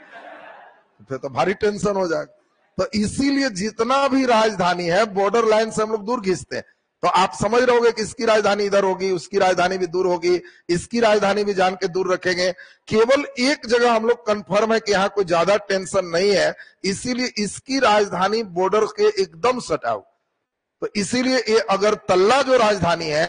फिर तो भारी टेंशन हो जाएगा। तो इसीलिए जितना भी राजधानी है बॉर्डर लाइन से हम लोग दूर खींचते हैं। तो आप समझ रहे होंगे कि इसकी राजधानी इधर होगी, उसकी राजधानी भी दूर होगी, इसकी राजधानी भी जान के दूर रखेंगे। केवल एक जगह हम लोग कंफर्म है कि यहाँ कोई ज्यादा टेंशन नहीं है, इसीलिए इसकी राजधानी बॉर्डर के एकदम सटाओ। तो इसीलिए ये अगरतला जो राजधानी है,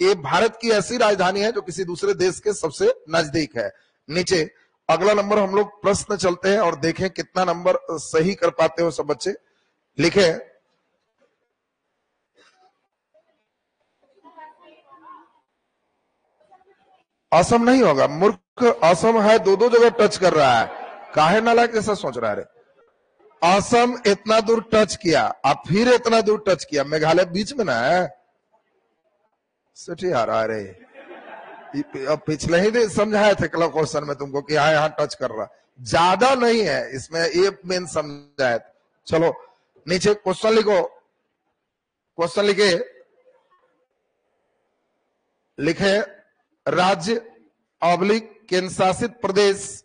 ये भारत की ऐसी राजधानी है जो किसी दूसरे देश के सबसे नजदीक है। नीचे अगला नंबर हम लोग प्रश्न चलते हैं और देखें कितना नंबर सही कर पाते हो सब बच्चे। लिखे असम नहीं होगा, मूर्ख, असम है, दो दो जगह टच कर रहा है, काहे नालायक कैसा सोच रहा है रे। असम इतना दूर टच किया, अब फिर इतना दूर टच किया, मेघालय बीच में ना है, सठी आ रहा है। अब पिछले ही समझाए थे क्वेश्चन में तुमको कि हाँ यहाँ टच कर रहा, ज्यादा नहीं है इसमें, ये मेन समझाए। चलो नीचे क्वेश्चन लिखो, क्वेश्चन लिखे राज्य ऑब्लिक केंद्र शासित प्रदेश,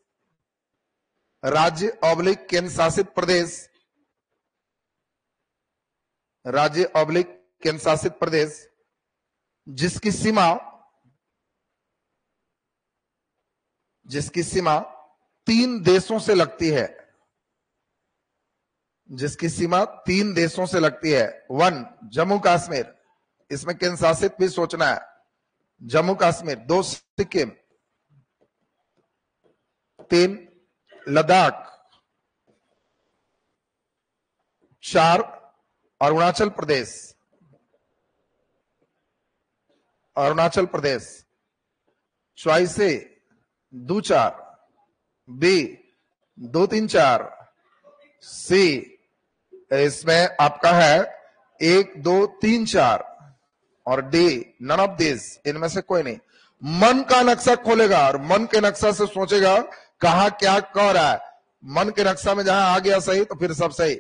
राज्य ऑब्लिक केंद्र शासित प्रदेश, राज्य ऑब्लिक केंद्र शासित प्रदेश जिसकी सीमा 3 देशों से लगती है, जिसकी सीमा 3 देशों से लगती है। 1 जम्मू कश्मीर, इसमें केंद्र शासित भी सोचना है, जम्मू कश्मीर। 2 सिक्किम, 3 लद्दाख, 4 अरुणाचल प्रदेश, अरुणाचल प्रदेश। चॉइस ए 2 4, बी 2 3 4, सी इसमें आपका है 1 2 3 4 और डी नन ऑफ दिस, इनमें से कोई नहीं। मन का नक्शा खोलेगा और मन के नक्शा से सोचेगा कहां क्या कह रहा है, मन के नक्शा में जहां आ गया सही तो फिर सब सही।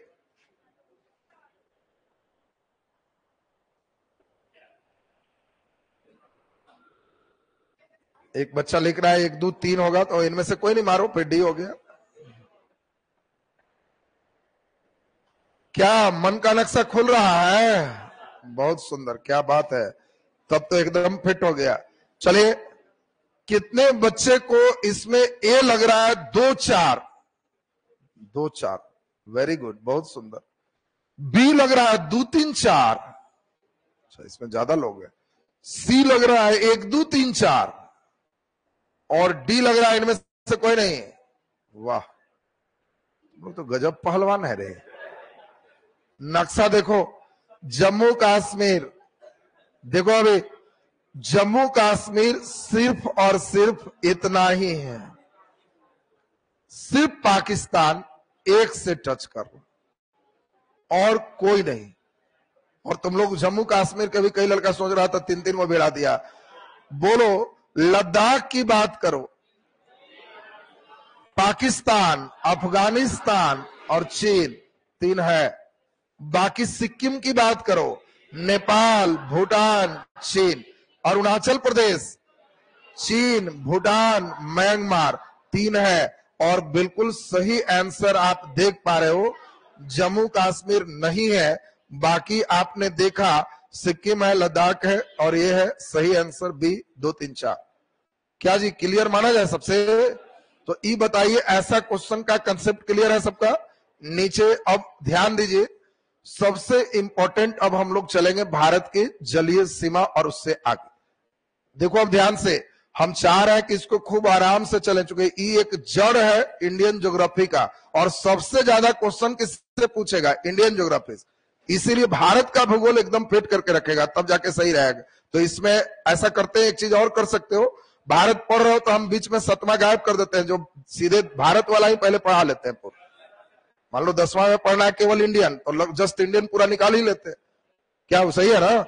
एक बच्चा लिख रहा है 1 2 3 होगा, तो इनमें से कोई नहीं, मारो, फिर डी हो गया। क्या मन का नक्शा खुल रहा है? बहुत सुंदर, क्या बात है, तब तो एकदम फिट हो गया। चलिए, कितने बच्चे को इसमें ए लग रहा है? 2 4, 2 4, वेरी गुड, बहुत सुंदर। बी लग रहा है 2 3 4, अच्छा इसमें ज्यादा लोग हैं। सी लग रहा है 1 2 3 4 और डी लग रहा है इनमें से कोई नहीं। वाह, वो तो गजब पहलवान है रे। नक्शा देखो, जम्मू कश्मीर देखो, अभी जम्मू कश्मीर सिर्फ और सिर्फ इतना ही है, सिर्फ पाकिस्तान एक से टच कर रहा और कोई नहीं। और तुम लोग जम्मू कश्मीर के भी कई लड़का सोच रहा था 3 को भिड़ा दिया। बोलो, लद्दाख की बात करो, पाकिस्तान, अफगानिस्तान और चीन 3 है। बाकी सिक्किम की बात करो, नेपाल, भूटान, चीन। अरुणाचल प्रदेश, चीन, भूटान, म्यांमार 3 है। और बिल्कुल सही आंसर आप देख पा रहे हो, जम्मू कश्मीर नहीं है। बाकी आपने देखा सिक्किम है, लद्दाख है और ये है सही आंसर बी 2 3 4। क्या जी क्लियर माना जाए सबसे? तो ये बताइए, ऐसा क्वेश्चन का कंसेप्ट क्लियर है सबका? नीचे अब ध्यान दीजिए, सबसे इंपॉर्टेंट अब हम लोग चलेंगे भारत की जलीय सीमा और उससे आगे। देखो अब ध्यान से, हम चाह रहे हैं कि इसको खूब आराम से चले, चुके ये एक जड़ है इंडियन ज्योग्राफी का और सबसे ज्यादा क्वेश्चन किससे पूछेगा? Indian geography. इसीलिए भारत का भूगोल एकदम फिट करके रखेगा, तब जाके सही रहेगा। तो इसमें ऐसा करते हैं, एक चीज और कर सकते हो, भारत पढ़ रहे हो तो हम बीच में 7वां गायब कर देते हैं, जो सीधे भारत वाला ही पहले पढ़ा लेते हैं पूरा। मान लो 10वां में पढ़ना है केवल इंडियन, तो जस्ट इंडियन पूरा निकाल ही लेते हैं। क्या वो सही है ना?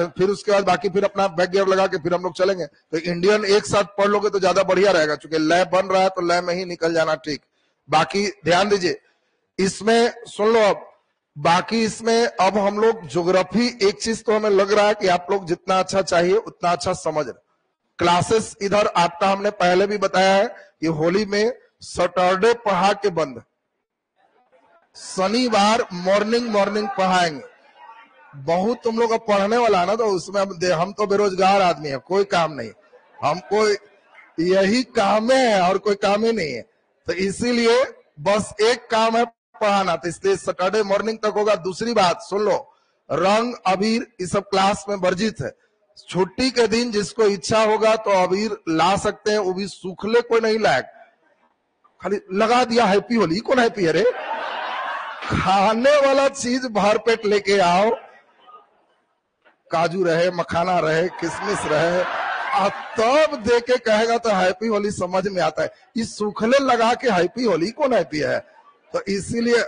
फिर उसके बाद बाकी फिर अपना बैक गियर लगा के फिर हम लोग चलेंगे। तो इंडियन एक साथ पढ़ लोगे तो ज्यादा बढ़िया रहेगा, क्योंकि लय बन रहा है तो लय में ही निकल जाना ठीक। बाकी ध्यान दीजिए, इसमें सुन लो अब, बाकी इसमें अब हम लोग ज्योग्राफी, एक चीज तो हमें लग रहा है कि आप लोग जितना अच्छा चाहिए उतना अच्छा समझ रहे। क्लासेस इधर आपका हमने पहले भी बताया है कि होली में सैटरडे पढ़ा के बंद, शनिवार मॉर्निंग पढ़ाएंगे। बहुत तुम लोग अब पढ़ने वाला है ना, तो उसमें हम तो बेरोजगार आदमी है, कोई काम नहीं, हमको यही काम है और कोई काम ही नहीं है। तो इसीलिए बस एक काम है पढ़ाना, तो इसलिए सैटरडे मॉर्निंग तक होगा। दूसरी बात सुन लो, रंग अबीर इस सब क्लास में वर्जित है। छुट्टी के दिन जिसको इच्छा होगा तो अबीर ला सकते हैं, वो भी सूखले कोई नहीं लायक, खाली लगा दिया हैप्पी होली। कौन हैप्पी है रे? खाने वाला चीज भर पेट लेके आओ, काजू रहे, मखाना रहे, किशमिश रहे, तब दे के कहेगा तो हैप्पी होली समझ में आता है। इस सूखले लगा के हैप्पी होली कौन हैप्पी है? तो इसीलिए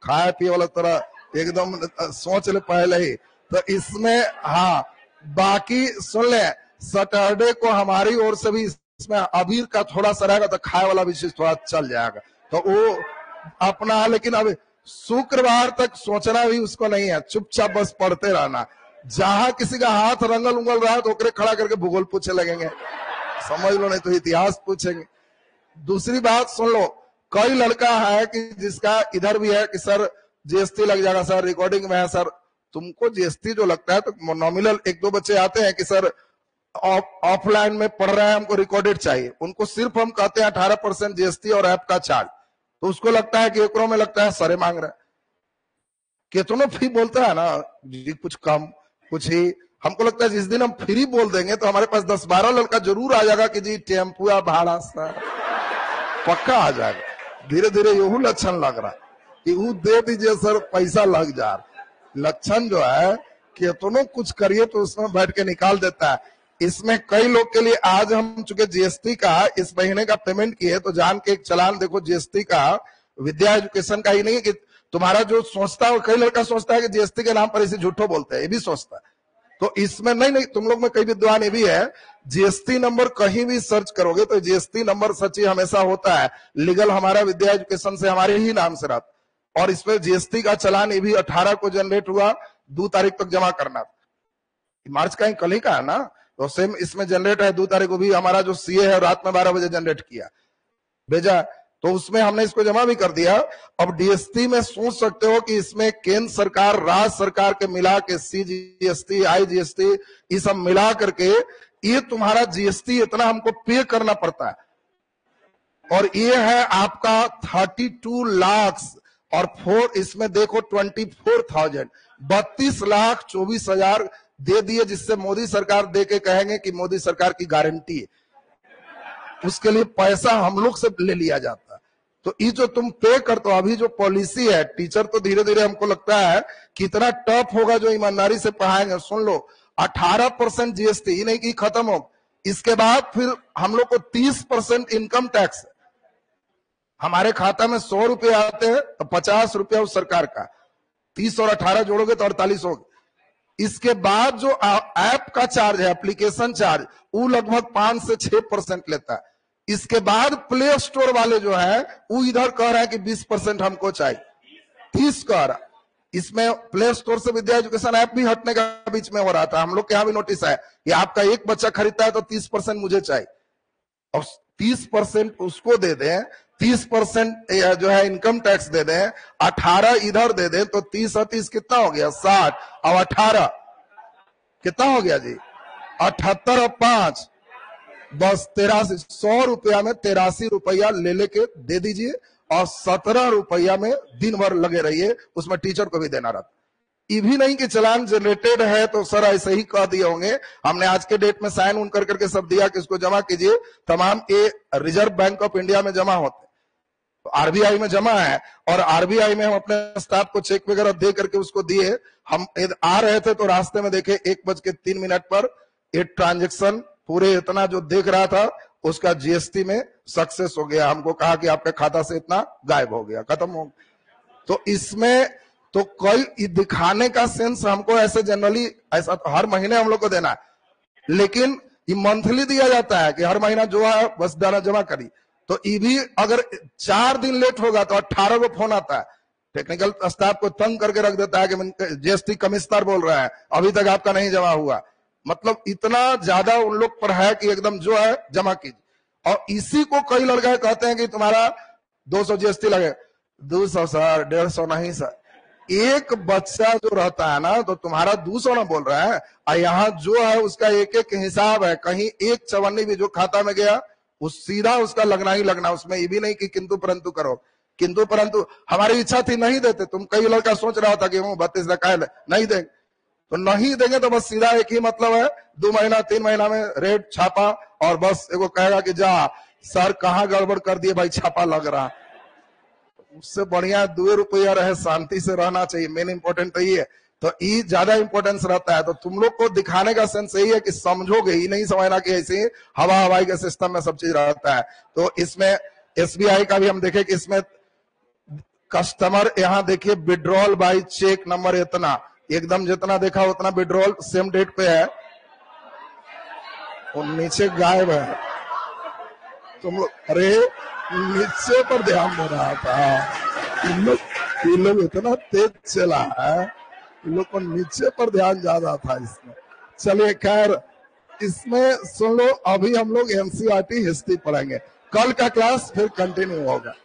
खाए पिए वाला तरह एकदम सोच ले पहले ही। तो इसमें हाँ, बाकी सुन ले, सैटरडे को हमारी ओर से भी इसमें अबीर का थोड़ा सा रहेगा, तो खाए वाला विशेष थोड़ा चल जाएगा, तो वो अपना। लेकिन अब शुक्रवार तक सोचना भी उसको नहीं है, चुपचाप बस पढ़ते रहना। जहां किसी का हाथ रंगल उंगल रहा है तो ओकरे खड़ा करके भूगोल पूछे लगेंगे, समझ लो, नहीं तो इतिहास पूछेंगे। दूसरी बात सुन लो, कई लड़का है कि जिसका इधर भी है कि सर जीएसटी लग जाएगा, सर रिकॉर्डिंग में है, सर तुमको जीएसटी जो लगता है तो नॉमिनल एक दो बच्चे आते हैं कि सर ऑफलाइन में पढ़ रहे हैं, हमको रिकॉर्डेड चाहिए। उनको सिर्फ हम कहते हैं 18% जीएसटी और ऐप का चार्ज, तो उसको लगता है कि एकड़ों में लगता है सरे मांग रहे हैं। कितनों फी बोलता है ना जी, कुछ कम कुछ ही। हमको लगता है जिस दिन हम फ्री बोल देंगे तो हमारे पास 10-12 लड़का जरूर आ जाएगा कि जी टेम्पू या भाड़ा सर पक्का आ जाएगा। धीरे धीरे यही लक्षण लग रहा कि वो दे दीजिए सर, पैसा लग जा। लक्षण जो है कितनों कुछ करिए तो उसमें बैठ के निकाल देता है। इसमें कई लोग के लिए आज हम चूंकि जीएसटी का इस महीने का पेमेंट किए तो जान के एक चलान देखो जीएसटी का, विद्या एजुकेशन का ही नहीं है कि तुम्हारा जो सोचता है, कई लड़का सोचता है कि जीएसटी के नाम पर इसे झूठो बोलते हैं, ये भी सोचता है। तो इसमें नहीं, तुम लोग में कई विद्वान ये भी है, जीएसटी नंबर कहीं भी सर्च करोगे तो जीएसटी नंबर सच ही हमेशा होता है। लीगल हमारा विद्या एजुकेशन से हमारे ही नाम से रहता, और इसमें जीएसटी का चलान ये भी 18 को जनरेट हुआ, 2 तारीख तक जमा करना। मार्च का ही कल ही का है ना, तो सेम इसमें जनरेट है 2 तारीख को भी। हमारा जो सीए है रात में 12 बजे जनरेट किया भेजा, तो उसमें हमने इसको जमा भी कर दिया। अब डीएसटी में सोच सकते हो कि इसमें केंद्र सरकार राज्य सरकार के मिला के सीजीएसटी आईजीएसटी ये सब मिला करके ये तुम्हारा जीएसटी इतना हमको पे करना पड़ता है, और ये है आपका 32 लाख और इसमें देखो 24,000 32,24,000 दे दिए, जिससे मोदी सरकार दे के कहेंगे कि मोदी सरकार की गारंटी है। उसके लिए पैसा हम लोग से ले लिया जाता है। तो ये जो तुम पे करते हो, अभी जो पॉलिसी है, टीचर तो धीरे धीरे हमको लगता है कितना टफ होगा जो ईमानदारी से पढ़ाएंगे। सुन लो, 18% जीएसटी ही नहीं की खत्म हो, इसके बाद फिर हम लोग को 30% इनकम टैक्स। हमारे खाता में 100 रुपए आते हैं तो 50 रुपया उस सरकार का, 30 और 18 जोड़ोगे तो 48 होगा। इसके बाद जो ऐप का चार्ज है, एप्लीकेशन चार्ज, वो लगभग 5 से 6% लेता है। इसके बाद प्ले स्टोर वाले जो है वो इधर कह रहा है कि 20% हमको चाहिए, 30 कह रहा। इसमें प्ले स्टोर से विद्या एजुकेशन ऐप भी हटने का बीच में हो रहा था। हम लोग के यहाँ भी नोटिस है कि आपका एक बच्चा खरीदता है तो 30% मुझे चाहिए, और 30% उसको दे दें, 30% जो है इनकम टैक्स दे दें, 18 इधर दे दें, तो 30 और 30 कितना हो गया 60, और 18 कितना हो गया जी 78 और 5 बस 83। 100 रुपया में 83 रुपया ले लेके दे दीजिए, और 17 रुपया में दिन भर लगे रहिए, उसमें टीचर को भी देना रहता। ये भी नहीं कि चलान जनरेटेड है तो सर ऐसे ही कह दिए होंगे, हमने आज के डेट में साइन उन कर करके सब दिया कि इसको जमा कीजिए। तमाम ये रिजर्व बैंक ऑफ इंडिया में जमा होते, तो आरबीआई में जमा है, और आरबीआई में हम अपने स्टाफ को चेक वगैरह दे करके उसको दिए। हम आ रहे थे तो रास्ते में देखे 1:03 पर ये ट्रांजेक्शन पूरे इतना जो देख रहा था उसका जीएसटी में सक्सेस हो गया। हमको कहा कि आपके खाता से इतना गायब हो गया, खत्म हो गया। तो इसमें तो कई दिखाने का सेंस हमको ऐसे जनरली ऐसा तो हर महीने हम लोग को देना है, लेकिन ये मंथली दिया जाता है कि हर महीना जो है बस डाला जमा करी। तो ये भी अगर 4 दिन लेट होगा तो 18 को फोन आता है, टेक्निकल स्टाफ को तंग करके रख देता है कि जीएसटी कमिश्नर बोल रहा है अभी तक आपका नहीं जमा हुआ। मतलब इतना ज्यादा उन लोग पर है कि एकदम जो है जमा कीजिए। और इसी को कई लड़के कहते हैं कि तुम्हारा 200 जीएसटी लगे। 200 सर, 150 नहीं सर। एक बच्चा जो रहता है ना तो तुम्हारा 200 ना बोल रहा है, और यहाँ जो है उसका एक एक हिसाब है। कहीं एक चवन्नी भी जो खाता में गया उस सीधा उसका लगना ही लगना। उसमें ये भी नहीं कि किंतु परंतु करो, किंतु परंतु हमारी इच्छा थी नहीं देते। तुम कई लड़का सोच रहा था कि 32 नहीं देंगे, तो नहीं देंगे तो बस सीधा एक ही मतलब है, 2 महीना 3 महीना में रेट छापा और बस एगो कहेगा कि जा सर कहाँ गड़बड़ कर दिए भाई, छापा लग रहा। उससे बढ़िया 2 रुपया रहे, शांति से रहना चाहिए, मेन इंपॉर्टेंट तो ये है। तो ये ज्यादा इंपॉर्टेंस रहता है। तो तुम लोग को दिखाने का सेंस यही है कि समझोगे, ही नहीं समझना कि ऐसे हवाई के सिस्टम में सब चीज रहता है। तो इसमें एसबीआई का भी हम देखें कि इसमें कस्टमर यहाँ देखिए विड्रॉल बाय चेक नंबर इतना, एकदम जितना देखा उतना विड्रॉल सेम डेट पे है, और नीचे गायब है। तुम लोग अरे नीचे पर ध्यान दे रहा था, इन लोग इतना तेज चला है, इन लोग को नीचे पर ध्यान ज्यादा था इसमें। चलिए खैर, इसमें सुन लो, अभी हम लोग एनसीईआरटी हिस्ट्री पढ़ेंगे, कल का क्लास फिर कंटिन्यू होगा।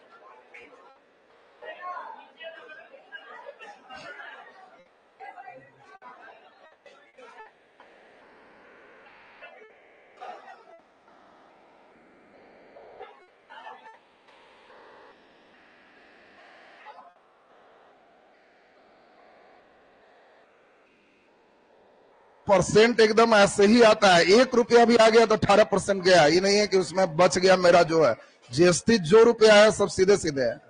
परसेंट एकदम ऐसे ही आता है, 1 रुपया भी आ गया तो 18% गया। ये नहीं है कि उसमें बच गया मेरा जो है, जीएसटी जो रुपया है सब सीधे सीधे है।